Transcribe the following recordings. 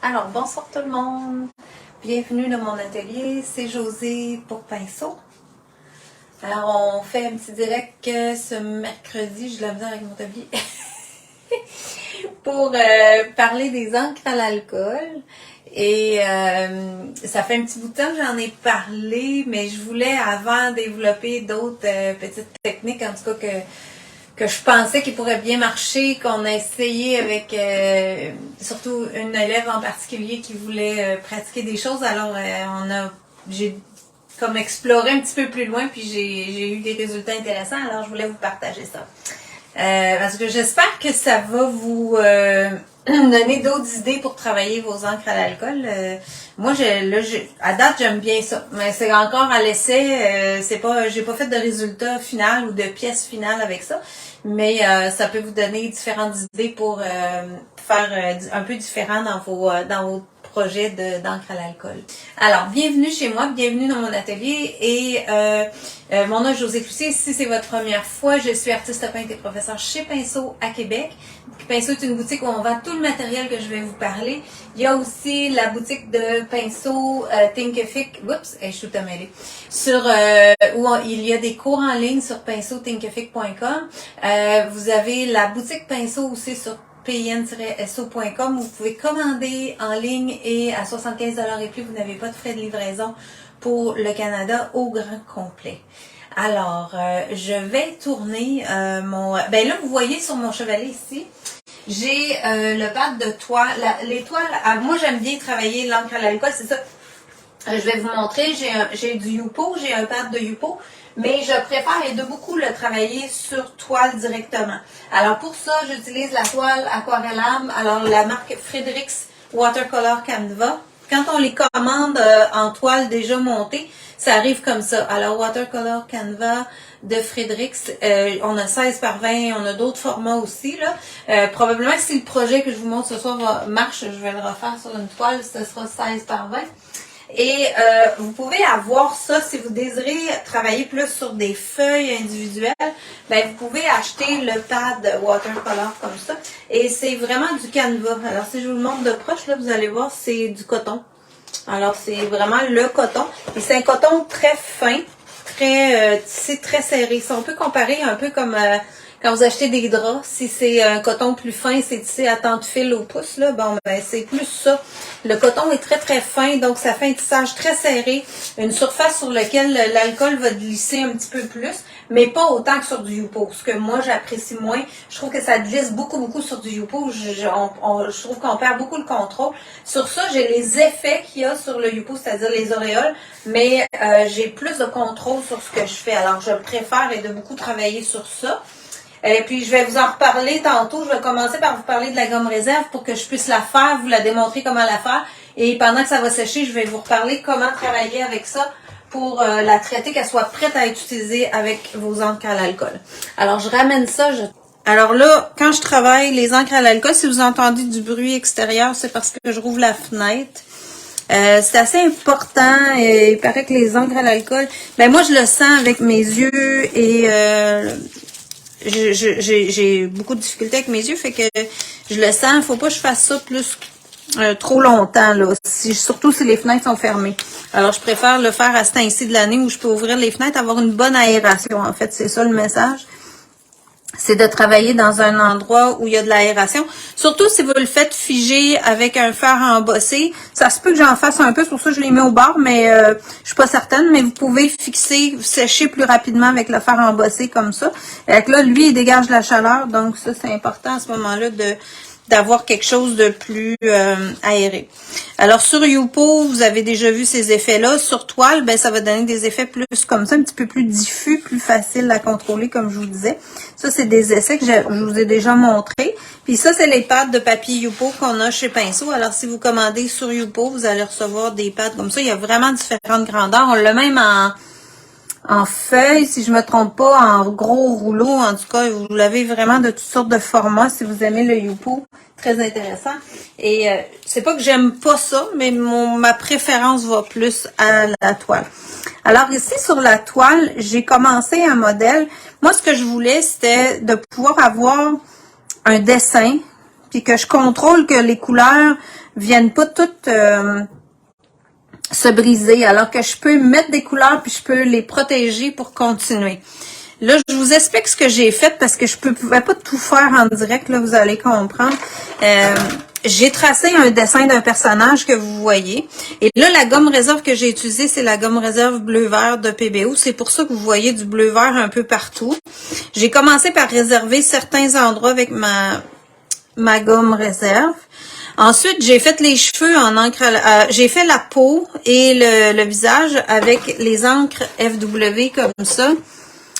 Alors, bonsoir tout le monde. Bienvenue dans mon atelier. C'est Josée pour Pinceau. Alors, on fait un petit direct ce mercredi. J'ai de la misère avec mon tablier. Pour parler des encres à l'alcool. Et ça fait un petit bout de temps que j'en ai parlé, mais je voulais avant développer d'autres petites techniques, en tout cas que je pensais qu'il pourrait bien marcher, qu'on a essayé avec surtout une élève en particulier qui voulait pratiquer des choses. Alors j'ai comme exploré un petit peu plus loin, puis j'ai eu des résultats intéressants. Alors je voulais vous partager ça. Parce que j'espère que ça va vous donner d'autres idées pour travailler vos encres à l'alcool. Moi, à date, j'aime bien ça, mais c'est encore à l'essai. J'ai pas fait de résultat final ou de pièce finale avec ça, mais ça peut vous donner différentes idées pour faire un peu différent dans vos projets d'encre à l'alcool. Alors, bienvenue chez moi, bienvenue dans mon atelier et mon nom est Josée Cloutier. Si c'est votre première fois, je suis artiste peintre et professeur chez Pinceau à Québec. Pinceau est une boutique où on vend tout le matériel que je vais vous parler. Il y a aussi la boutique de Pinceau Thinkific, je suis tout mêlée, où il y a des cours en ligne sur pinceauthinkific.com. Vous avez la boutique Pinceau aussi sur pin-so.com où vous pouvez commander en ligne et à 75$ et plus, vous n'avez pas de frais de livraison pour le Canada au grand complet. Alors, je vais tourner ben là, vous voyez sur mon chevalet ici, j'ai le pad de toile. Les toiles, moi j'aime bien travailler l'encre à l'alcool, c'est ça. Je vais vous montrer, j'ai du Yupo, j'ai un pad de Yupo, mais je préfère de beaucoup le travailler sur toile directement. Alors pour ça, j'utilise la toile Aquarellable, alors la marque Fredericks Watercolor Canva. Quand on les commande en toile déjà montée, ça arrive comme ça. Alors Watercolor Canva de Fredericks, on a 16 par 20, on a d'autres formats aussi, là. Probablement que si le projet que je vous montre ce soir marche, je vais le refaire sur une toile, ce sera 16 par 20. Et vous pouvez avoir ça si vous désirez travailler plus sur des feuilles individuelles, ben vous pouvez acheter le pad watercolor comme ça. Et c'est vraiment du canevas. Alors si je vous le montre de proche, là, vous allez voir, c'est du coton. Alors c'est vraiment le coton. Et c'est un coton très fin, très tissé, très serré. Ça, on peut comparer un peu comme quand vous achetez des draps, si c'est un coton plus fin, c'est tissé à tant de fil au pouce, là, bon, ben, c'est plus ça. Le coton est très, très fin, donc ça fait un tissage très serré, une surface sur laquelle l'alcool va glisser un petit peu plus, mais pas autant que sur du Yupo, ce que moi, j'apprécie moins. Je trouve que ça glisse beaucoup, beaucoup sur du Yupo. Je trouve qu'on perd beaucoup le contrôle. Sur ça, j'ai les effets qu'il y a sur le Yupo, c'est-à-dire les auréoles, mais j'ai plus de contrôle sur ce que je fais. Alors, je préfère de beaucoup travailler sur ça. Et puis, je vais vous en reparler tantôt. Je vais commencer par vous parler de la gomme réserve pour que je puisse la faire, vous la démontrer comment la faire. Et pendant que ça va sécher, je vais vous reparler comment travailler avec ça pour la traiter, qu'elle soit prête à être utilisée avec vos encres à l'alcool. Alors, je ramène ça. Alors là, quand je travaille les encres à l'alcool, si vous entendez du bruit extérieur, c'est parce que je rouvre la fenêtre. C'est assez important. Il paraît que les encres à l'alcool, ben moi, je le sens avec mes yeux et... j'ai beaucoup de difficultés avec mes yeux, fait que je le sens. Faut pas que je fasse ça plus trop longtemps, là. Surtout si les fenêtres sont fermées. Alors, je préfère le faire à ce temps-ci de l'année où je peux ouvrir les fenêtres, avoir une bonne aération. En fait, c'est ça le message. C'est de travailler dans un endroit où il y a de l'aération. Surtout si vous le faites figer avec un fer embossé. Ça se peut que j'en fasse un peu, c'est pour ça que je les mets au bord, mais je suis pas certaine. Mais vous pouvez fixer, sécher plus rapidement avec le fer embossé comme ça. Et là, lui, il dégage la chaleur. Donc ça, c'est important à ce moment-là d'avoir quelque chose de plus aéré. Alors, sur Yupo, vous avez déjà vu ces effets-là. Sur toile, ben ça va donner des effets plus comme ça, un petit peu plus diffus, plus facile à contrôler, comme je vous disais. Ça, c'est des essais que je vous ai déjà montrés. Puis ça, c'est les pads de papier Yupo qu'on a chez Pinceau. Alors, si vous commandez sur Yupo, vous allez recevoir des pads comme ça. Il y a vraiment différentes grandeurs. On l'a même en feuilles, si je me trompe pas, en gros rouleau. En tout cas, vous l'avez vraiment de toutes sortes de formats si vous aimez le Yupo. Très intéressant. Et c'est pas que j'aime pas ça, mais ma préférence va plus à la toile. Alors ici, sur la toile, j'ai commencé un modèle. Moi, ce que je voulais, c'était de pouvoir avoir un dessin, puis que je contrôle que les couleurs viennent pas toutes se briser, alors que je peux mettre des couleurs puis je peux les protéger pour continuer. Là, je vous explique ce que j'ai fait parce que je ne pouvais pas tout faire en direct, là, vous allez comprendre. J'ai tracé un dessin d'un personnage que vous voyez. Et là, la gomme réserve que j'ai utilisée, c'est la gomme réserve bleu-vert de PBO. C'est pour ça que vous voyez du bleu-vert un peu partout. J'ai commencé par réserver certains endroits avec ma gomme réserve. Ensuite, j'ai fait les cheveux en encre, j'ai fait la peau et le visage avec les encres FW comme ça.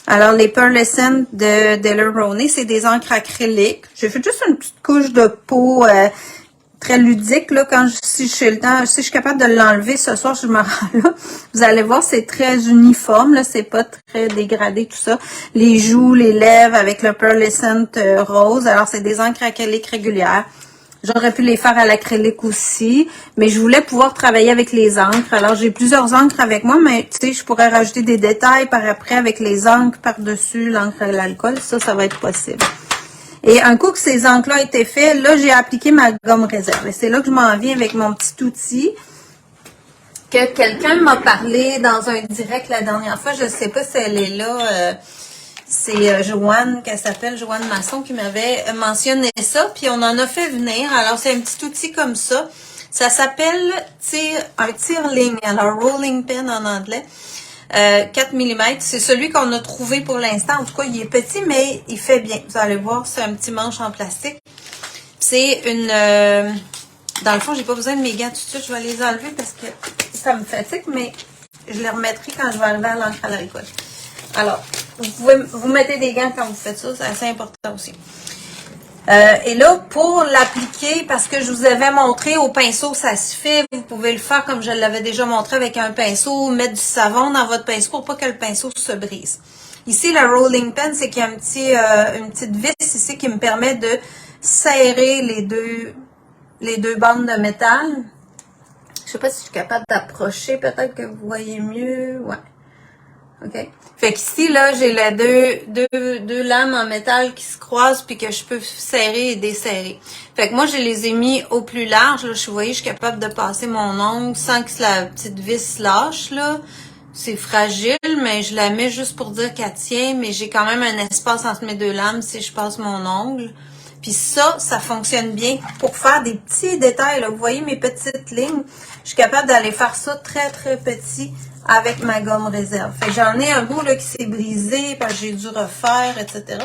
Alors, les Pearlescent de Daler-Rowney, c'est des encres acryliques. J'ai fait juste une petite couche de peau très ludique, là, si j'ai le temps, si je suis capable de l'enlever ce soir, je me rends là. Vous allez voir, c'est très uniforme, là, c'est pas très dégradé, tout ça. Les joues, les lèvres avec le Pearlescent rose. Alors, c'est des encres acryliques régulières. J'aurais pu les faire à l'acrylique aussi, mais je voulais pouvoir travailler avec les encres. Alors, j'ai plusieurs encres avec moi, mais tu sais, je pourrais rajouter des détails par après avec les encres par-dessus l'encre à l'alcool. Ça va être possible. Et un coup que ces encres-là étaient faits, là, j'ai appliqué ma gomme réserve. Et c'est là que je m'en viens avec mon petit outil que quelqu'un m'a parlé dans un direct la dernière fois. Je ne sais pas si elle est là. C'est Joanne, qu'elle s'appelle Joanne Masson, qui m'avait mentionné ça, puis on en a fait venir. Alors, c'est un petit outil comme ça. Ça s'appelle un tire-ligne, alors rolling pin en anglais, 4 mm. C'est celui qu'on a trouvé pour l'instant. En tout cas, il est petit, mais il fait bien. Vous allez voir, c'est un petit manche en plastique. C'est une... dans le fond, j'ai pas besoin de mes gants tout de suite. Je vais les enlever parce que ça me fatigue, mais je les remettrai quand je vais arriver à l'encre à l'alcool. Alors, vous mettez des gants quand vous faites ça, c'est assez important aussi. Et là, pour l'appliquer, parce que je vous avais montré au pinceau, ça se fait. Vous pouvez le faire comme je l'avais déjà montré avec un pinceau, mettre du savon dans votre pinceau pour pas que le pinceau se brise. Ici, la rolling pin, c'est qu'il y a une petite vis ici qui me permet de serrer les deux bandes de métal. Je sais pas si je suis capable d'approcher, peut-être que vous voyez mieux. Ouais. OK. Fait qu'ici, là, j'ai les deux lames en métal qui se croisent puis que je peux serrer et desserrer. Fait que moi, je les ai mis au plus large. Là, vous voyez, je suis capable de passer mon ongle sans que la petite vis lâche, là. C'est fragile, mais je la mets juste pour dire qu'elle tient, mais j'ai quand même un espace entre mes deux lames si je passe mon ongle. Puis ça fonctionne bien pour faire des petits détails, là. Vous voyez mes petites lignes? Je suis capable d'aller faire ça très, très petit avec ma gomme réserve. Fait que j'en ai un bout là qui s'est brisé parce que j'ai dû refaire, etc.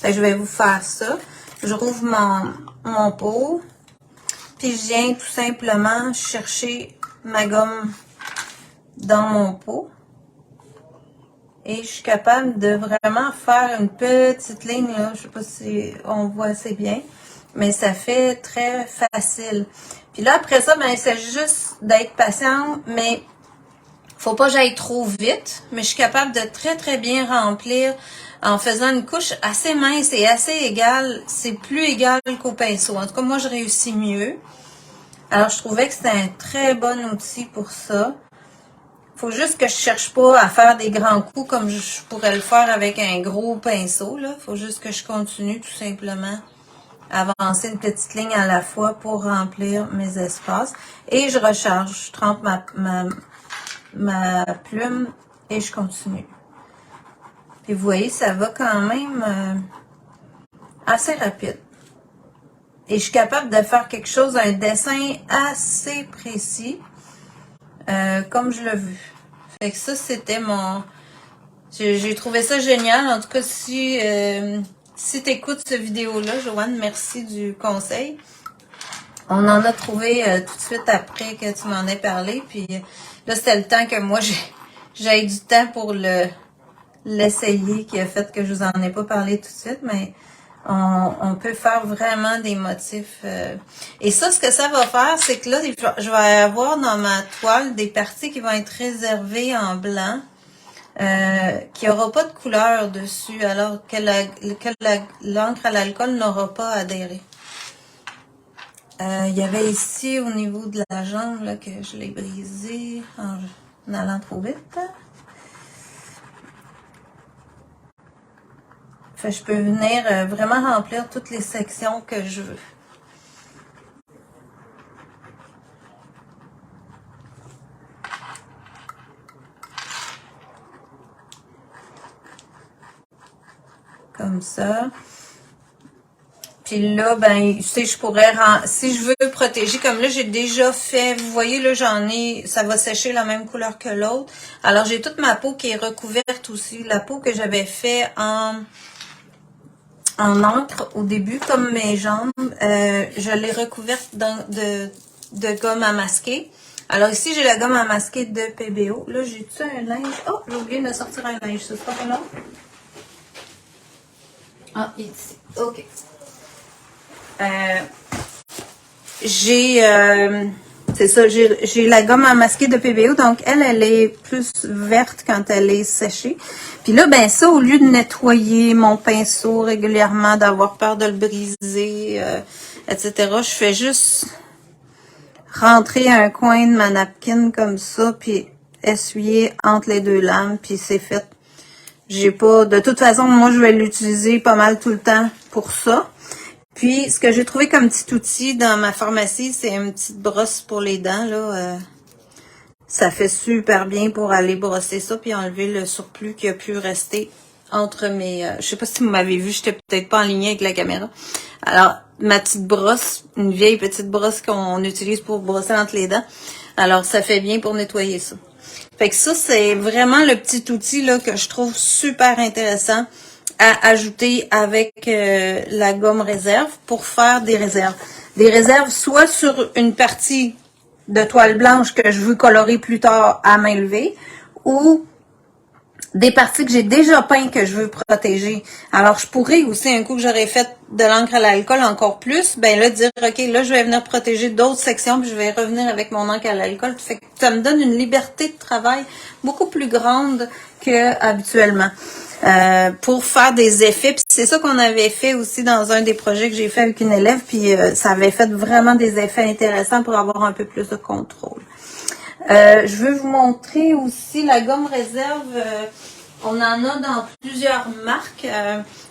Fait que je vais vous faire ça. Je rouvre mon pot. Puis je viens tout simplement chercher ma gomme dans mon pot. Et je suis capable de vraiment faire une petite ligne là. Je sais pas si on voit assez bien. Mais ça fait très facile. Puis là, après ça, ben, il s'agit juste d'être patient, mais faut pas que j'aille trop vite, mais je suis capable de très très bien remplir en faisant une couche assez mince et assez égale. C'est plus égal qu'au pinceau. En tout cas, moi, je réussis mieux. Alors, je trouvais que c'était un très bon outil pour ça. Faut juste que je cherche pas à faire des grands coups comme je pourrais le faire avec un gros pinceau, là. Faut juste que je continue tout simplement à avancer une petite ligne à la fois pour remplir mes espaces. Et je recharge. Je trempe ma plume et je continue. Et vous voyez, ça va quand même assez rapide. Et je suis capable de faire quelque chose, un dessin assez précis, comme je l'ai vu. Fait que ça, c'était mon... J'ai trouvé ça génial. En tout cas, si tu écoutes cette vidéo-là, Joanne, merci du conseil. On en a trouvé tout de suite après que tu m'en aies parlé. Puis là, c'était le temps que moi, j'ai du temps pour l'essayer qui a fait que je vous en ai pas parlé tout de suite. Mais on peut faire vraiment des motifs. Et ça, ce que ça va faire, c'est que là, je vais avoir dans ma toile des parties qui vont être réservées en blanc. Qui n'aura pas de couleur dessus, alors que l'encre à l'alcool n'aura pas adhéré. Il y avait ici au niveau de la jambe là, que je l'ai brisé en allant trop vite. Fait que je peux venir vraiment remplir toutes les sections que je veux. comme ça. Puis là, ben, tu sais, je pourrais, si je veux protéger, comme là, j'ai déjà fait, vous voyez, là, ça va sécher la même couleur que l'autre. Alors, j'ai toute ma peau qui est recouverte aussi. La peau que j'avais fait en encre au début, comme mes jambes, je l'ai recouverte de gomme à masquer. Alors ici, j'ai la gomme à masquer de PBO. Là, j'ai-tu un linge? Oh, j'ai oublié de sortir un linge. Ça sera pas long. Ah, ici. OK. C'est ça, j'ai la gomme à masquer de PBO, donc elle est plus verte quand elle est séchée. Puis là, ben ça, au lieu de nettoyer mon pinceau régulièrement, d'avoir peur de le briser, etc., je fais juste rentrer un coin de ma napkin comme ça, puis essuyer entre les deux lames, puis c'est fait. J'ai pas, de toute façon, moi, je vais l'utiliser pas mal tout le temps pour ça. Puis, ce que j'ai trouvé comme petit outil dans ma pharmacie, c'est une petite brosse pour les dents, là. Ça fait super bien pour aller brosser ça, puis enlever le surplus qui a pu rester entre mes... je sais pas si vous m'avez vu, j'étais peut-être pas en ligne avec la caméra. Alors, ma petite brosse, une vieille petite brosse qu'on utilise pour brosser entre les dents. Alors, ça fait bien pour nettoyer ça. Fait que ça, c'est vraiment le petit outil là que je trouve super intéressant à ajouter avec la gomme réserve pour faire des réserves. Des réserves soit sur une partie de toile blanche que je veux colorer plus tard à main levée ou des parties que j'ai déjà peint que je veux protéger. Alors, je pourrais aussi, un coup que j'aurais fait de l'encre à l'alcool encore plus, ben là, dire, OK, là, je vais venir protéger d'autres sections, puis je vais revenir avec mon encre à l'alcool. Fait que ça me donne une liberté de travail beaucoup plus grande que habituellement. Pour faire des effets, puis c'est ça qu'on avait fait aussi dans un des projets que j'ai fait avec une élève, puis ça avait fait vraiment des effets intéressants pour avoir un peu plus de contrôle. Je veux vous montrer aussi la gomme réserve. On en a dans plusieurs marques.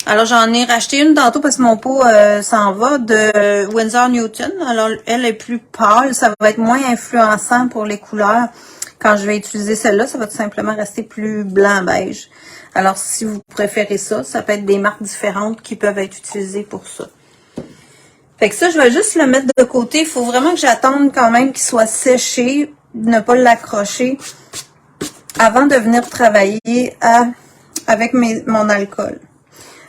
Alors, j'en ai racheté une tantôt parce que mon pot s'en va de Winsor Newton. Alors, elle est plus pâle. Ça va être moins influençant pour les couleurs. Quand je vais utiliser celle-là, ça va tout simplement rester plus blanc-beige. Alors, si vous préférez ça, ça peut être des marques différentes qui peuvent être utilisées pour ça. Fait que ça, je vais juste le mettre de côté. Il faut vraiment que j'attende quand même qu'il soit séché, ne pas l'accrocher avant de venir travailler avec mon alcool.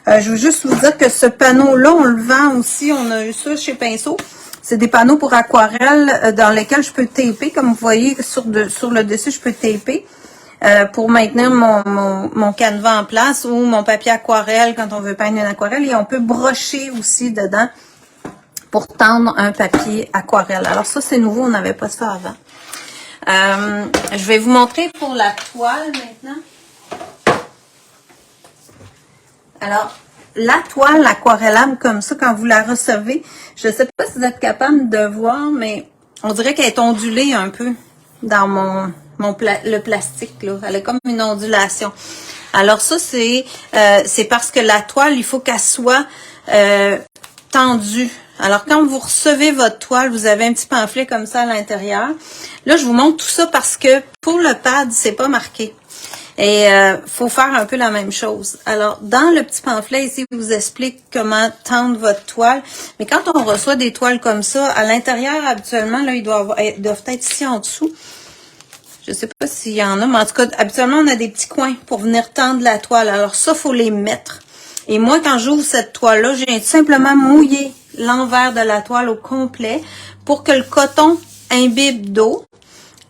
Je veux juste vous dire que ce panneau-là, on le vend aussi. On a eu ça chez Pinceau. C'est des panneaux pour aquarelle dans lesquels je peux taper. Comme vous voyez, sur le dessus, je peux taper pour maintenir mon canevas en place ou mon papier aquarelle quand on veut peindre une aquarelle. Et on peut brocher aussi dedans pour tendre un papier aquarelle. Alors ça, c'est nouveau, on n'avait pas ça avant. Je vais vous montrer pour la toile maintenant. Alors, la toile aquarellable comme ça, quand vous la recevez, je ne sais pas si vous êtes capable de voir, mais on dirait qu'elle est ondulée un peu dans le plastique, là. Elle a comme une ondulation. Alors ça, c'est parce que la toile, il faut qu'elle soit tendue. Alors, quand vous recevez votre toile, vous avez un petit pamphlet comme ça à l'intérieur. Là, je vous montre tout ça parce que pour le pad, c'est pas marqué. Et faut faire un peu la même chose. Alors, dans le petit pamphlet ici, il vous explique comment tendre votre toile. Mais quand on reçoit des toiles comme ça, à l'intérieur, habituellement, là, ils doivent être ici en dessous. Je sais pas s'il y en a, mais en tout cas, habituellement, on a des petits coins pour venir tendre la toile. Alors ça, faut les mettre. Et moi, quand j'ouvre cette toile-là, j'ai simplement mouillé l'envers de la toile au complet pour que le coton imbibe d'eau.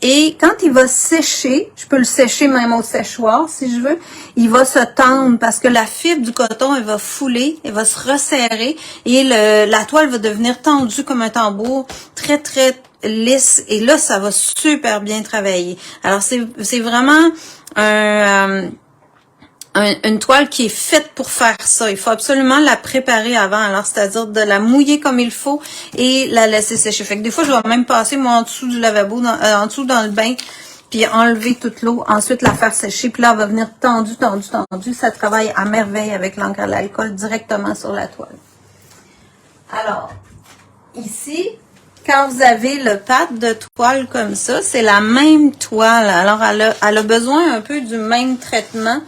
Et quand il va sécher, je peux le sécher même au séchoir si je veux, il va se tendre parce que la fibre du coton, elle va fouler, elle va se resserrer et la toile va devenir tendue comme un tambour, très très lisse. Et là, ça va super bien travailler. Alors, c'est vraiment une toile qui est faite pour faire ça. Il faut absolument la préparer avant. Alors, c'est-à-dire de la mouiller comme il faut et la laisser sécher. Fait que des fois, je vais même passer, moi, en dessous du lavabo, en dessous dans le bain, puis enlever toute l'eau. Ensuite, la faire sécher. Puis là, elle va venir tendue, tendue, tendue. Ça travaille à merveille avec l'encre à l'alcool directement sur la toile. Alors, ici, quand vous avez le pad de toile comme ça, c'est la même toile. Alors, elle a besoin un peu du même traitement.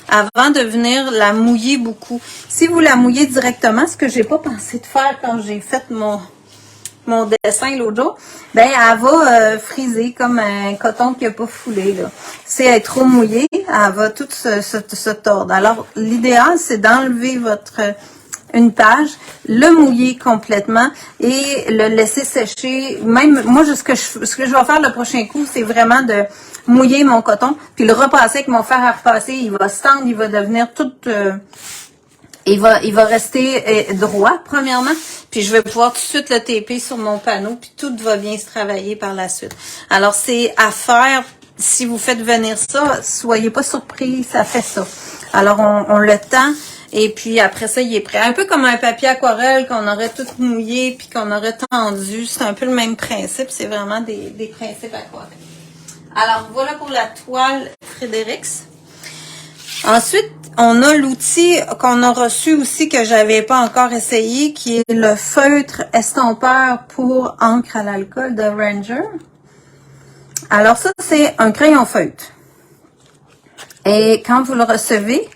avant de venir la mouiller beaucoup. Si vous la mouillez directement, ce que j'ai pas pensé de faire quand j'ai fait mon dessin l'autre jour, ben elle va friser comme un coton qui n'a pas foulé. Là. Si elle est trop mouillée, elle va tout se tordre. Alors, l'idéal, c'est d'enlever une page, le mouiller complètement et le laisser sécher. Même moi, ce que je vais faire le prochain coup, c'est vraiment de mouiller mon coton, puis le repasser avec mon fer à repasser. Il va se tendre, il va devenir tout... il va rester droit, premièrement, puis je vais pouvoir tout de suite le taper sur mon panneau, puis tout va bien se travailler par la suite. Alors, c'est à faire, si vous faites venir ça, soyez pas surpris, ça fait ça. Alors, on le tend, et puis après ça, il est prêt. Un peu comme un papier aquarelle qu'on aurait tout mouillé, puis qu'on aurait tendu. C'est un peu le même principe, c'est vraiment des principes aquarelles. Alors, voilà pour la toile Frédérix. Ensuite, on a l'outil qu'on a reçu aussi que j'avais pas encore essayé, qui est le feutre estompeur pour encre à l'alcool de Ranger. Alors ça, c'est un crayon feutre. Et quand vous le recevez,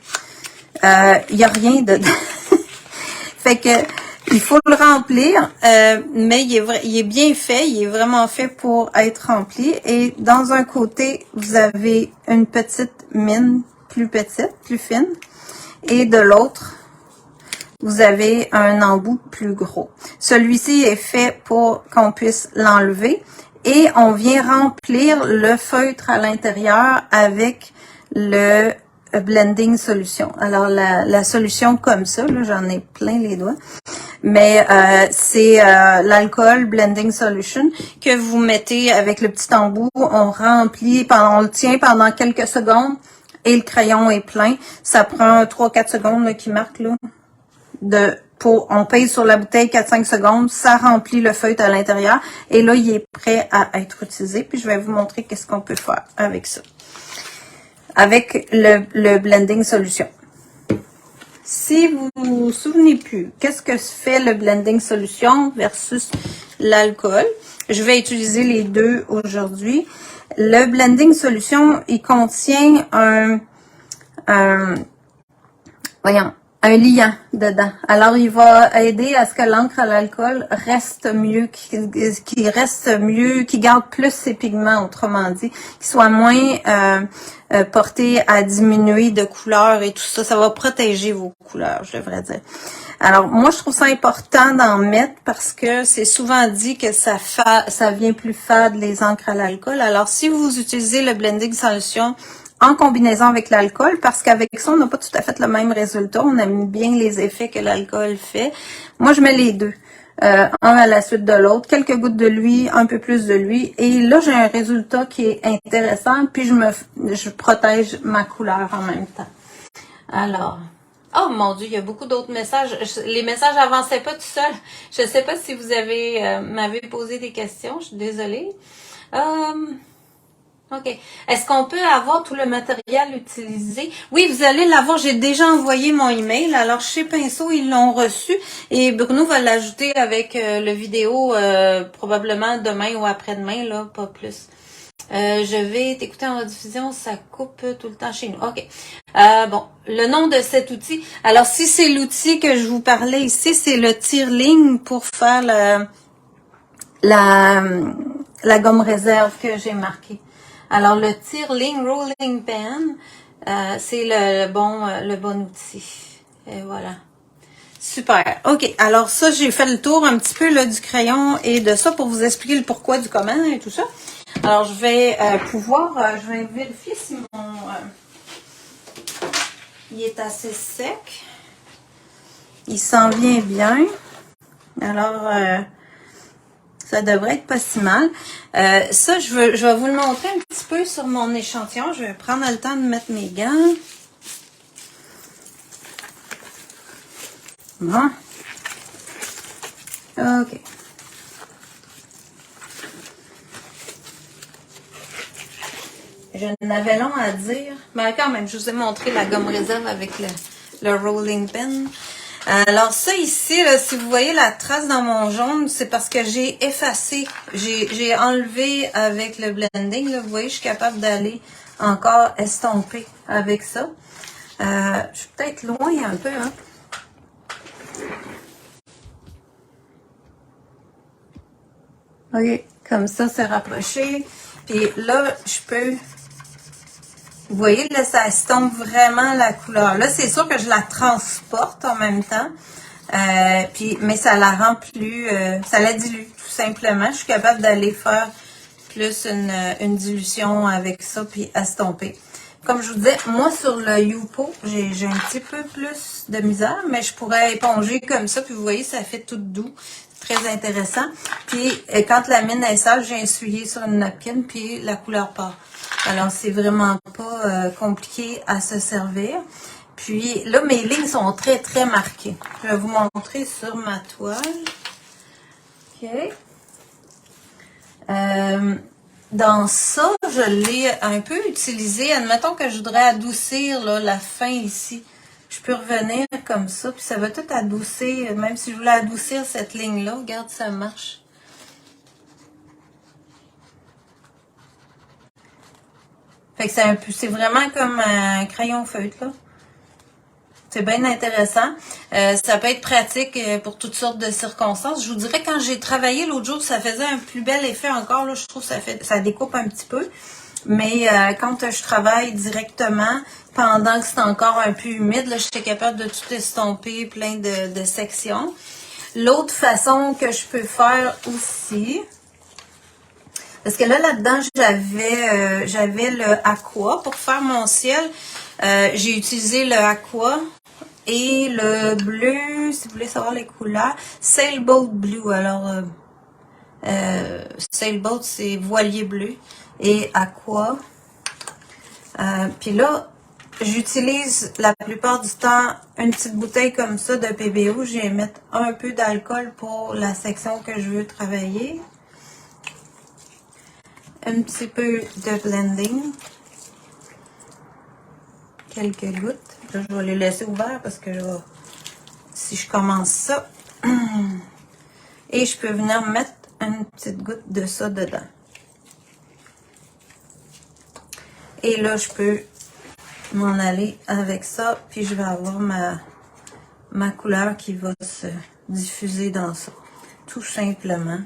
il n'y a rien dedans. Fait que il faut le remplir, mais il est bien fait, il est vraiment fait pour être rempli. Et dans un côté, vous avez une petite mine plus petite, plus fine. Et de l'autre, vous avez un embout plus gros. Celui-ci est fait pour qu'on puisse l'enlever. Et on vient remplir le feutre à l'intérieur avec le blending solution. Alors, la solution comme ça, là, j'en ai plein les doigts. Mais c'est l'alcool blending solution que vous mettez avec le petit embout. On remplit, on le tient pendant quelques secondes. Et le crayon est plein. Ça prend 3-4 secondes là, qui marque là. On pèse sur la bouteille 4-5 secondes. Ça remplit le feutre à l'intérieur. Et là, il est prêt à être utilisé. Puis je vais vous montrer qu'est-ce qu'on peut faire avec ça. Avec le blending solution. Si vous vous souvenez plus, qu'est-ce que fait le blending solution versus l'alcool? Je vais utiliser les deux aujourd'hui. Le blending solution, il contient un liant dedans. Alors, il va aider à ce que l'encre à l'alcool reste mieux, qui garde plus ses pigments, autrement dit, qui soit moins porté à diminuer de couleurs et tout ça. Ça va protéger vos couleurs, je devrais dire. Alors, moi, je trouve ça important d'en mettre parce que c'est souvent dit que ça vient plus fade, les encres à l'alcool. Alors, si vous utilisez le blending solution en combinaison avec l'alcool, parce qu'avec ça, on n'a pas tout à fait le même résultat. On aime bien les effets que l'alcool fait. Moi, je mets les deux. Un à la suite de l'autre, quelques gouttes de lui, un peu plus de lui. Et là, j'ai un résultat qui est intéressant, puis je protège ma couleur en même temps. Alors... Oh mon Dieu, il y a beaucoup d'autres messages. Les messages n'avançaient pas tout seuls. Je ne sais pas si vous m'avez posé des questions. Je suis désolée. OK. Est-ce qu'on peut avoir tout le matériel utilisé? Oui, vous allez l'avoir. J'ai déjà envoyé mon email. Alors, chez Pinceau, ils l'ont reçu. Et Bruno va l'ajouter avec le vidéo probablement demain ou après-demain, là, pas plus. Je vais t'écouter en rediffusion, ça coupe tout le temps chez nous. OK. Bon, le nom de cet outil. Alors, si c'est l'outil que je vous parlais ici, c'est le tire-ligne pour faire la gomme réserve que j'ai marquée. Alors, le tire-ligne rolling pen, c'est le bon outil. Et voilà. Super. OK. Alors, ça, j'ai fait le tour un petit peu là, du crayon et de ça pour vous expliquer le pourquoi du comment et tout ça. Alors, je vais je vais vérifier si il est assez sec. Il s'en vient bien. Alors, ça devrait être pas si mal. Ça, je vais vous le montrer un petit peu sur mon échantillon. Je vais prendre le temps de mettre mes gants. Bon. OK. Je n'avais long à dire. Mais quand même, je vous ai montré la gomme réserve avec le rolling pen. Alors ça ici, là, si vous voyez la trace dans mon jaune, c'est parce que j'ai effacé, j'ai enlevé avec le blending. Là, vous voyez, je suis capable d'aller encore estomper avec ça. Je suis peut-être loin un peu, hein. OK, comme ça, c'est rapproché. Puis là, je peux... Vous voyez, là, ça estompe vraiment la couleur. Là, c'est sûr que je la transporte en même temps. Mais ça la rend plus... ça la dilue, tout simplement. Je suis capable d'aller faire plus une dilution avec ça, puis estomper. Comme je vous disais, moi, sur le Youpo, j'ai un petit peu plus de misère, mais je pourrais éponger comme ça, puis vous voyez, ça fait tout doux. Très intéressant. Puis, quand la mine est sale, j'ai essuyé sur une napkin, puis la couleur part. Alors, c'est vraiment pas compliqué à se servir. Puis, là, mes lignes sont très, très marquées. Je vais vous montrer sur ma toile. OK. Dans ça, je l'ai un peu utilisé. Admettons que je voudrais adoucir là, la fin ici. Je peux revenir comme ça, puis ça va tout adoucir. Même si je voulais adoucir cette ligne-là, regarde, ça marche. Fait que c'est vraiment comme un crayon feutre, là. C'est bien intéressant. Ça peut être pratique pour toutes sortes de circonstances. Je vous dirais, quand j'ai travaillé l'autre jour, ça faisait un plus bel effet encore. Là, je trouve que ça découpe un petit peu. Mais quand je travaille directement, pendant que c'est encore un peu humide, là, j'étais capable de tout estomper, plein de sections. L'autre façon que je peux faire aussi, parce que là-dedans, j'avais le aqua. Pour faire mon ciel, j'ai utilisé le aqua et le bleu, si vous voulez savoir les couleurs, Sailboat Blue. Alors, Sailboat, c'est voilier bleu et aqua. Puis là, j'utilise la plupart du temps une petite bouteille comme ça de PBO. Je vais mettre un peu d'alcool pour la section que je veux travailler. Un petit peu de blending. Quelques gouttes. Là, je vais les laisser ouverts parce que si je commence ça, et je peux venir mettre une petite goutte de ça dedans. Et là, je peux m'en aller avec ça, puis je vais avoir ma couleur qui va se diffuser dans ça. Tout simplement.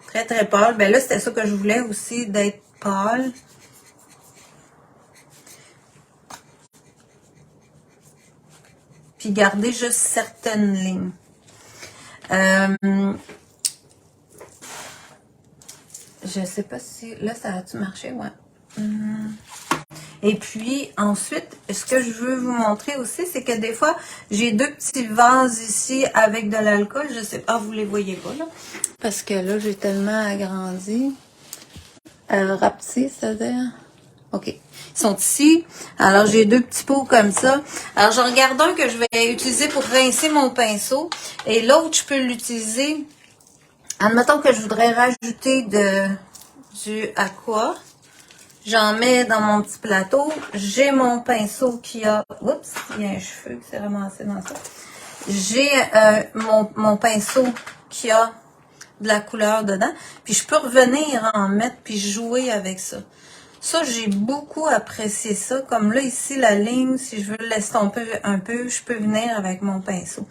Très, très pâle. Ben là, c'était ça que je voulais aussi, d'être pâle. Puis garder juste certaines lignes. Je sais pas si... Là, ça a-tu marché? Ouais. Et puis, ensuite, ce que je veux vous montrer aussi, c'est que des fois, j'ai deux petits vases ici avec de l'alcool. Je sais pas, vous les voyez pas, là. Parce que là, j'ai tellement agrandi. Rapetissé, c'est-à-dire... OK. Ils sont ici. Alors, j'ai deux petits pots comme ça. Alors, j'en regarde un que je vais utiliser pour rincer mon pinceau. Et l'autre, je peux l'utiliser. Admettons que je voudrais rajouter du aqua. J'en mets dans mon petit plateau. J'ai mon pinceau qui a... Oups, il y a un cheveu qui s'est ramassé dans ça. J'ai mon pinceau qui a de la couleur dedans. Puis je peux revenir en mettre puis jouer avec ça. Ça, j'ai beaucoup apprécié ça. Comme là, ici, la ligne, si je veux l'estomper un peu, je peux venir avec mon pinceau.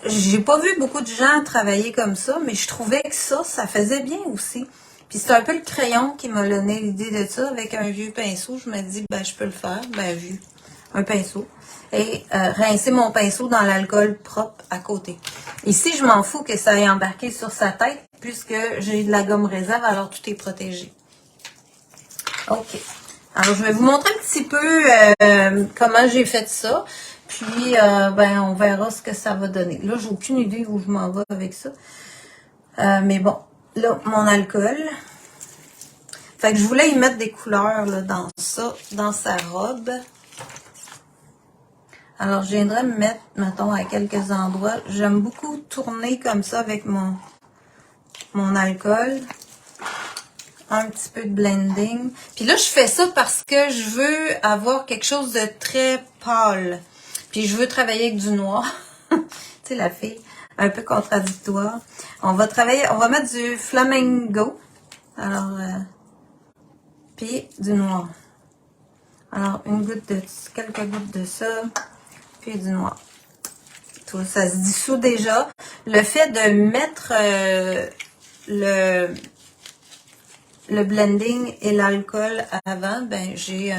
J'ai pas vu beaucoup de gens travailler comme ça, mais je trouvais que ça faisait bien aussi. Puis c'est un peu le crayon qui m'a donné l'idée de ça. Avec un vieux pinceau, je me dis, ben, je peux le faire. Ben, vu un pinceau. Et rincer mon pinceau dans l'alcool propre à côté. Ici, je m'en fous que ça ait embarqué sur sa tête, puisque j'ai de la gomme réserve, alors tout est protégé. OK. Alors, je vais vous montrer un petit peu comment j'ai fait ça. Puis, ben, on verra ce que ça va donner. Là, j'ai aucune idée où je m'en vais avec ça. Mais bon, là, mon alcool. Fait que je voulais y mettre des couleurs là, dans ça, dans sa robe. Alors, je viendrai me mettre, mettons, à quelques endroits. J'aime beaucoup tourner comme ça avec mon alcool. Un petit peu de blending. Puis là, je fais ça parce que je veux avoir quelque chose de très pâle. Puis je veux travailler avec du noir. Tu sais, la fille, un peu contradictoire. On va mettre du flamingo. Alors, puis du noir. Alors, quelques gouttes de ça, puis du noir. Tout ça se dissout déjà. Le fait de mettre le blending et l'alcool avant, ben j'ai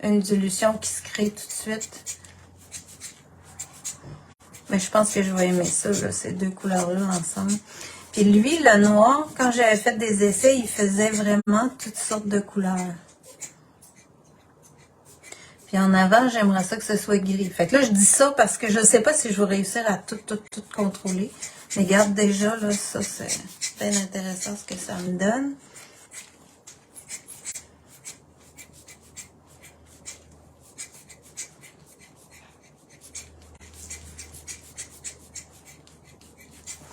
une dilution qui se crée tout de suite. Mais je pense que je vais aimer ça, là, ces deux couleurs-là ensemble. Puis lui, le noir, quand j'avais fait des essais, il faisait vraiment toutes sortes de couleurs. Puis en avant, j'aimerais ça que ce soit gris. Fait que là, je dis ça parce que je ne sais pas si je vais réussir à tout contrôler. Mais regarde déjà, là, ça, c'est bien intéressant ce que ça me donne.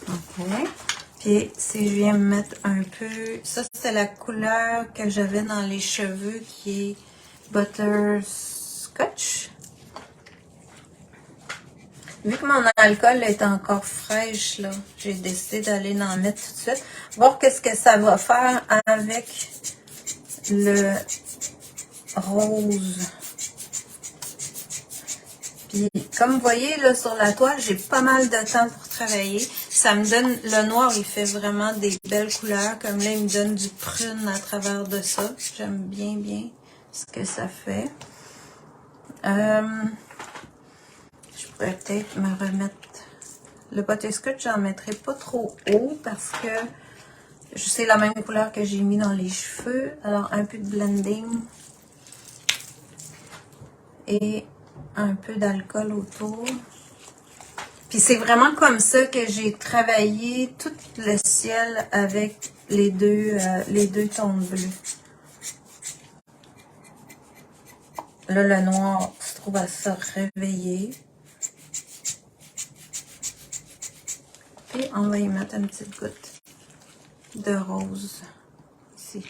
OK. Puis si je viens me mettre un peu... Ça, c'est la couleur que j'avais dans les cheveux qui est Butterscotch. Vu que mon alcool est encore fraîche, là, j'ai décidé d'aller en mettre tout de suite. Voir qu'est-ce que ça va faire avec le rose. Puis, comme vous voyez, là, sur la toile, j'ai pas mal de temps pour travailler. Ça me donne, le noir, il fait vraiment des belles couleurs. Comme là, il me donne du prune à travers de ça. J'aime bien ce que ça fait. Je pourrais peut-être me remettre... Le butterscotch, j'en mettrai pas trop haut parce que c'est la même couleur que j'ai mis dans les cheveux. Alors, un peu de blending et un peu d'alcool autour. Puis c'est vraiment comme ça que j'ai travaillé tout le ciel avec les deux tons bleus. Là, le noir se trouve à se réveiller. Puis on va y mettre une petite goutte de rose ici.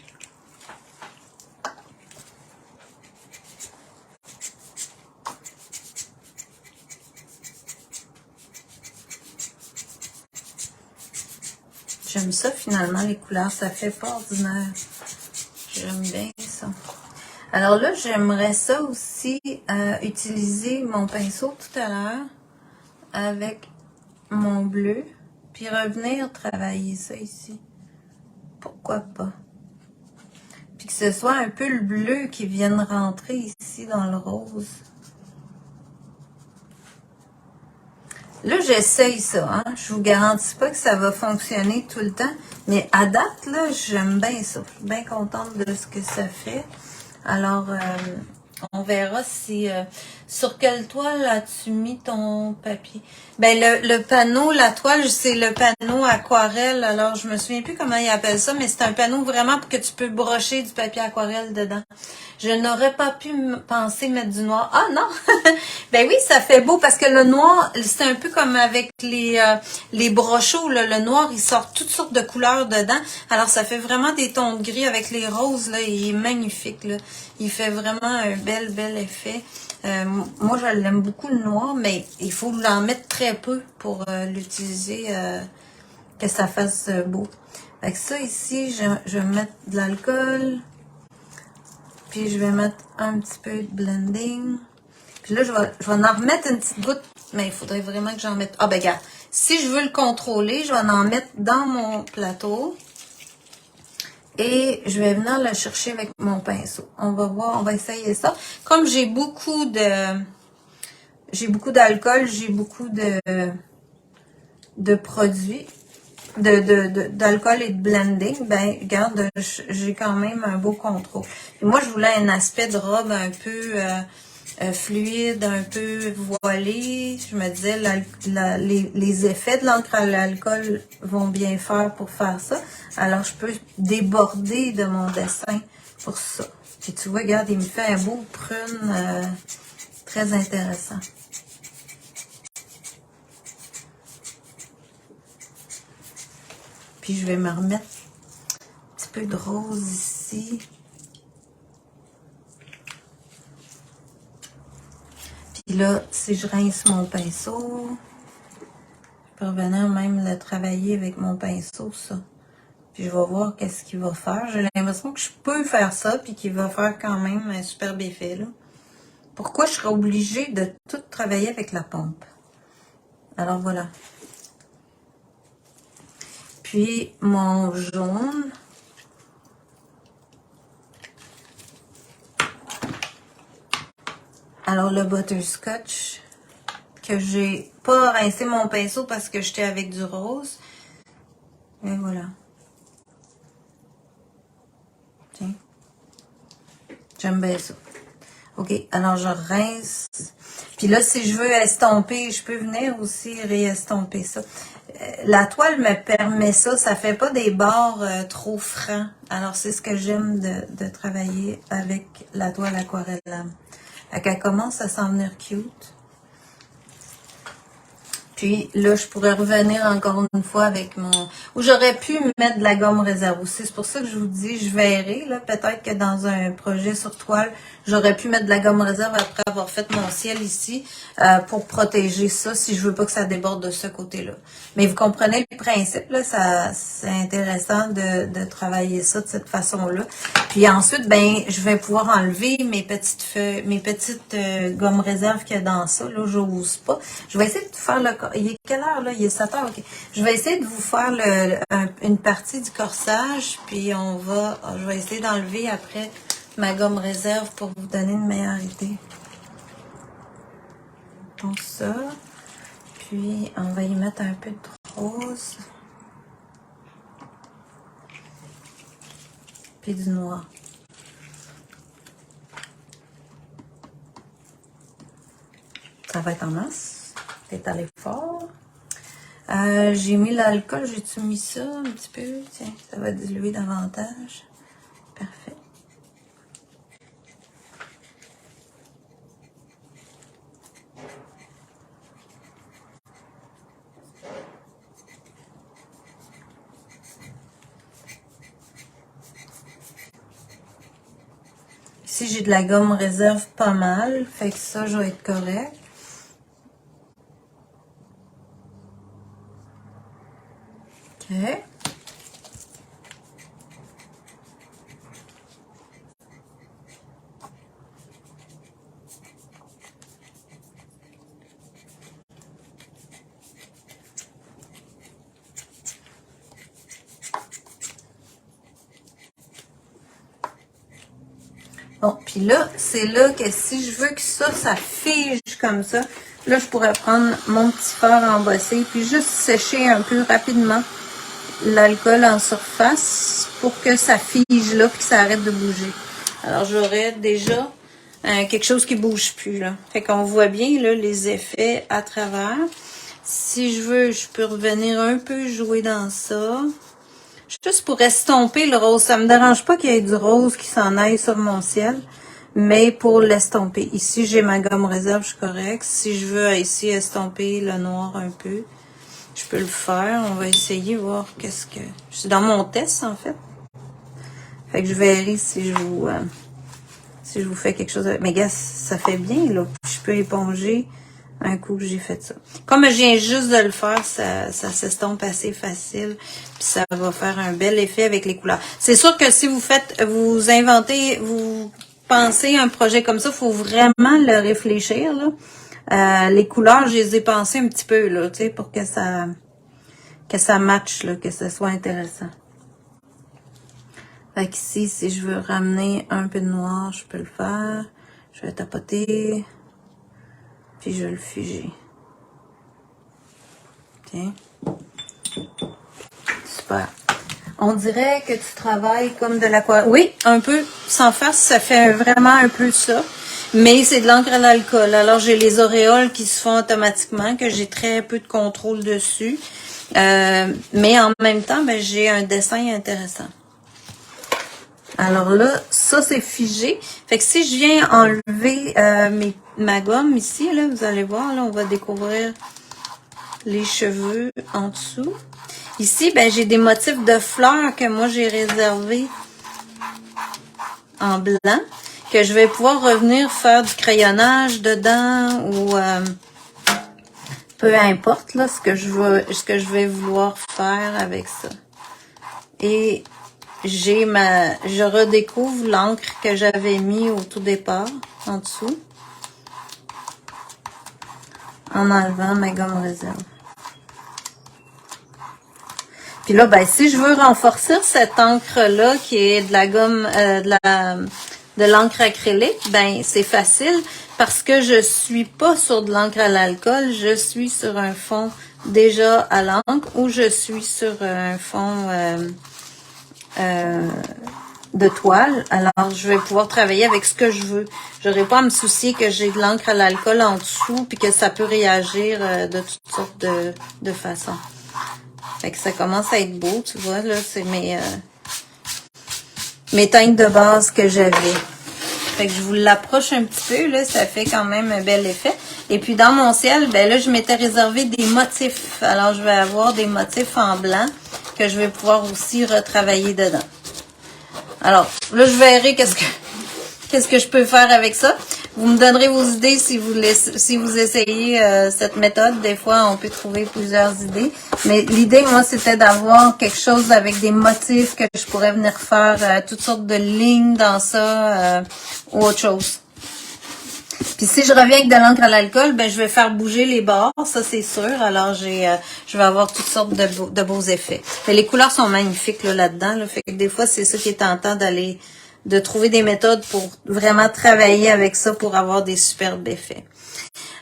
J'aime ça finalement, les couleurs, ça fait pas ordinaire. J'aime bien ça. Alors là, j'aimerais ça aussi utiliser mon pinceau tout à l'heure avec mon bleu, puis revenir travailler ça ici. Pourquoi pas? Puis que ce soit un peu le bleu qui vienne rentrer ici dans le rose. Là, j'essaye ça, hein. Je vous garantis pas que ça va fonctionner tout le temps, mais à date, là, j'aime bien ça. Je suis bien contente de ce que ça fait. Alors, on verra si... sur quelle toile as-tu mis ton papier? Ben, le panneau, la toile, c'est le panneau aquarelle. Alors, je me souviens plus comment ils appellent ça, mais c'est un panneau vraiment pour que tu peux brocher du papier aquarelle dedans. Je n'aurais pas pu penser mettre du noir. Ah non! Ben oui, ça fait beau parce que le noir, c'est un peu comme avec les brochos. Là. Le noir, il sort toutes sortes de couleurs dedans. Alors, ça fait vraiment des tons de gris avec les roses. Là. Il est magnifique. Là. Il fait vraiment un bel effet. Moi, je l'aime beaucoup le noir, mais il faut l'en mettre très peu pour l'utiliser, que ça fasse beau. Fait que ça ici, je vais mettre de l'alcool. Puis je vais mettre un petit peu de blending. Puis là, je vais en remettre une petite goutte, mais il faudrait vraiment que j'en mette... Ah ben regarde, si je veux le contrôler, je vais en mettre dans mon plateau. Et je vais venir le chercher avec mon pinceau. On va voir, on va essayer ça. Comme j'ai beaucoup d'alcool, j'ai beaucoup de produits, d'alcool et de blending, ben regarde, j'ai quand même un beau contrôle. Et moi, je voulais un aspect de robe un peu fluide, un peu voilé. Je me disais, les effets de l'encre à l'alcool vont bien faire pour faire ça. Alors, je peux déborder de mon dessin pour ça. Puis tu vois, regarde, il me fait un beau prune très intéressant. Puis je vais me remettre un petit peu de rose ici. Puis là, si je rince mon pinceau, je peux revenir même le travailler avec mon pinceau, ça. Puis je vais voir qu'est-ce qu'il va faire. J'ai l'impression que je peux faire ça, puis qu'il va faire quand même un superbe effet, là. pourquoi je serais obligée de tout travailler avec la pompe? Alors voilà. Puis mon jaune. Alors le butterscotch, que j'ai pas rincé mon pinceau parce que j'étais avec du rose. Et voilà. Tiens. J'aime bien ça. OK, alors je rince. Puis là, si je veux estomper, je peux venir aussi réestomper ça. La toile me permet ça. Ça fait pas des bords trop francs. Alors, c'est ce que j'aime de travailler avec la toile aquarelle lame. Elle commence à s'en venir cute. Puis là, je pourrais revenir encore une fois avec mon... Ou j'aurais pu mettre de la gomme réserve aussi. C'est pour ça que je vous dis, je verrai. Là, peut-être que dans un projet sur toile, j'aurais pu mettre de la gomme réserve après avoir fait mon ciel ici pour protéger ça si je veux pas que ça déborde de ce côté-là. Mais vous comprenez le principe, là, c'est intéressant de travailler ça de cette façon-là. Puis ensuite, ben, je vais pouvoir enlever mes petites feuilles, mes petites gommes réserve qu'il y a dans ça. Là, j'ose pas. Je vais essayer de faire le... Il est quelle heure, là? Il est 7 heures, OK. Je vais essayer de vous faire une partie du corsage, puis je vais essayer d'enlever après ma gomme réserve pour vous donner une meilleure idée. Donc ça. Puis, on va y mettre un peu de rose. Puis du noir. Ça va être en masse. C'est allé fort. J'ai mis l'alcool. J'ai-tu mis ça un petit peu? Tiens, ça va diluer davantage. Parfait. Ici, j'ai de la gomme réserve pas mal. Fait que ça, je vais être correct. OK. Bon, puis là, c'est là que si je veux que ça fige comme ça, là, je pourrais prendre mon petit fer embossé puis juste sécher un peu rapidement l'alcool en surface pour que ça fige là puis que ça arrête de bouger. Alors, j'aurais déjà quelque chose qui bouge plus, là. Fait qu'on voit bien, là, les effets à travers. Si je veux, je peux revenir un peu jouer dans ça. Juste pour estomper le rose. Ça me dérange pas qu'il y ait du rose qui s'en aille sur mon ciel, mais pour l'estomper. Ici, j'ai ma gomme réserve, je suis correcte. Si je veux ici estomper le noir un peu, je peux le faire. On va essayer, voir qu'est-ce que... C'est dans mon test, en fait. Fait que je verrai si je vous fais quelque chose. Mais gars, ça fait bien, là. Je peux éponger un coup que j'ai fait ça. Comme je viens juste de le faire, ça s'estompe assez facile. Puis ça va faire un bel effet avec les couleurs. C'est sûr que si vous pensez un projet comme ça, il faut vraiment le réfléchir, là. Les couleurs, je les ai pensées un petit peu, là, tu sais, pour que ça matche, là, que ce soit intéressant. Fait qu'ici, si je veux ramener un peu de noir, je peux le faire. Je vais tapoter. Puis je vais le figer. Tiens. Super. On dirait que tu travailles comme de l'aquarelle. Oui, un peu. Sans face, ça fait vraiment un peu ça. Mais c'est de l'encre à l'alcool. Alors, j'ai les auréoles qui se font automatiquement, que j'ai très peu de contrôle dessus. Mais en même temps, ben, j'ai un dessin intéressant. Alors là, ça c'est figé. Fait que si je viens enlever ma gomme ici, là, vous allez voir, là, on va découvrir les cheveux en dessous. Ici, ben j'ai des motifs de fleurs que moi j'ai réservés en blanc, que je vais pouvoir revenir faire du crayonnage dedans ou peu importe là ce que je vais vouloir faire avec ça. Et je redécouvre l'encre que j'avais mis au tout départ, en dessous. en enlevant ma gomme réserve. Puis là, ben, si je veux renforcer cette encre-là, qui est de la gomme, de l'encre acrylique, ben, c'est facile parce que je suis pas sur de l'encre à l'alcool, je suis sur un fond déjà à l'encre ou je suis sur un fond de toile. Alors, je vais pouvoir travailler avec ce que je veux. J'aurai pas à me soucier que j'ai de l'encre à l'alcool en dessous puis que ça peut réagir de toutes sortes de façons. Fait que ça commence à être beau, tu vois, là, c'est mes teintes de base que j'avais. Fait que je vous l'approche un petit peu, là, ça fait quand même un bel effet. Et puis dans mon ciel, ben là, je m'étais réservé des motifs. Alors, je vais avoir des motifs en blanc que je vais pouvoir aussi retravailler dedans. Alors, là, je verrai qu'est-ce que je peux faire avec ça. Vous me donnerez vos idées si vous essayez cette méthode. Des fois, on peut trouver plusieurs idées. Mais l'idée, moi, c'était d'avoir quelque chose avec des motifs que je pourrais venir faire toutes sortes de lignes dans ça ou autre chose. Puis si je reviens avec de l'encre à l'alcool, ben je vais faire bouger les bords, ça c'est sûr. Alors je vais avoir toutes sortes de beaux effets. Mais les couleurs sont magnifiques là-dedans. Là, fait que des fois, c'est ça qui est tentant de trouver des méthodes pour vraiment travailler avec ça pour avoir des superbes effets.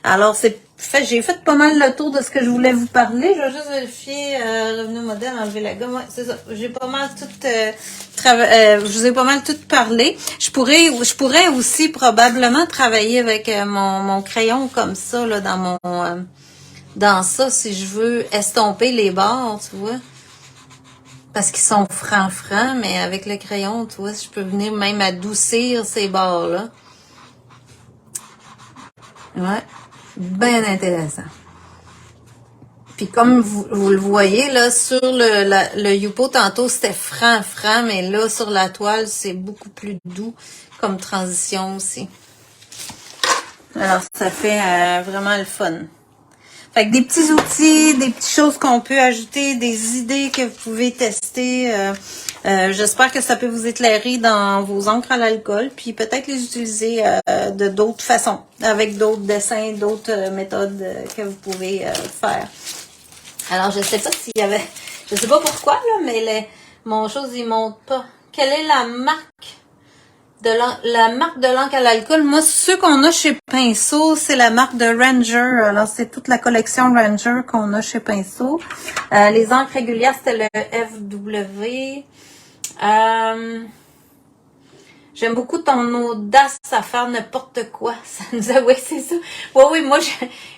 Alors, j'ai fait pas mal le tour de ce que je voulais vous parler. Je vais juste vérifier, revenu au modèle, enlever la gomme. Ouais, c'est ça. J'ai pas mal tout, je vous ai pas mal tout parlé. Je pourrais aussi probablement travailler avec mon crayon comme ça, là, dans ça, si je veux estomper les bords, tu vois. Parce qu'ils sont francs, mais avec le crayon, tu vois, je peux venir même adoucir ces bords-là. Ouais. Bien intéressant. Puis comme vous le voyez, là, sur le Yupo, tantôt, c'était franc, mais là, sur la toile, c'est beaucoup plus doux comme transition aussi. Alors, ça fait vraiment le fun. Fait que des petits outils, des petites choses qu'on peut ajouter, des idées que vous pouvez tester. J'espère que ça peut vous éclairer dans vos encres à l'alcool, puis peut-être les utiliser de d'autres façons, avec d'autres dessins, d'autres méthodes que vous pouvez faire. Alors, je sais pas s'il y avait, je sais pas pourquoi, là, mais mon chose, il monte pas. Quelle est la marque la marque de l'encre à l'alcool? Moi, ceux qu'on a chez Pinceau, c'est la marque de Ranger. Alors, c'est toute la collection Ranger qu'on a chez Pinceau. Les encres régulières, c'était le FW. J'aime beaucoup ton audace à faire n'importe quoi. Ça nous a, oui, c'est ça. Oui, moi,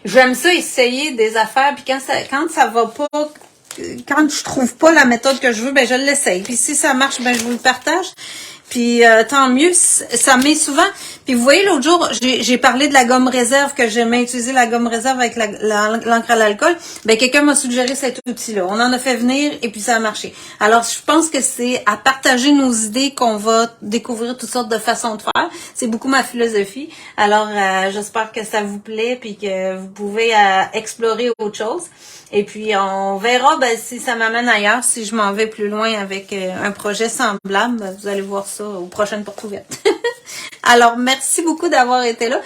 j'aime ça essayer des affaires. Puis quand ça va pas, quand je trouve pas la méthode que je veux, ben je l'essaye. Puis si ça marche, ben je vous le partage. Puis tant mieux, ça met souvent. Puis vous voyez, l'autre jour, j'ai parlé de la gomme réserve, que j'aimais utiliser la gomme réserve avec l'encre à l'alcool. Ben quelqu'un m'a suggéré cet outil-là. On en a fait venir et puis ça a marché. Alors je pense que c'est à partager nos idées qu'on va découvrir toutes sortes de façons de faire. C'est beaucoup ma philosophie. Alors j'espère que ça vous plaît puis que vous pouvez explorer autre chose. Et puis, on verra si ça m'amène ailleurs, si je m'en vais plus loin avec un projet semblable. Vous allez voir ça aux prochaines portes ouvertes. Alors, merci beaucoup d'avoir été là.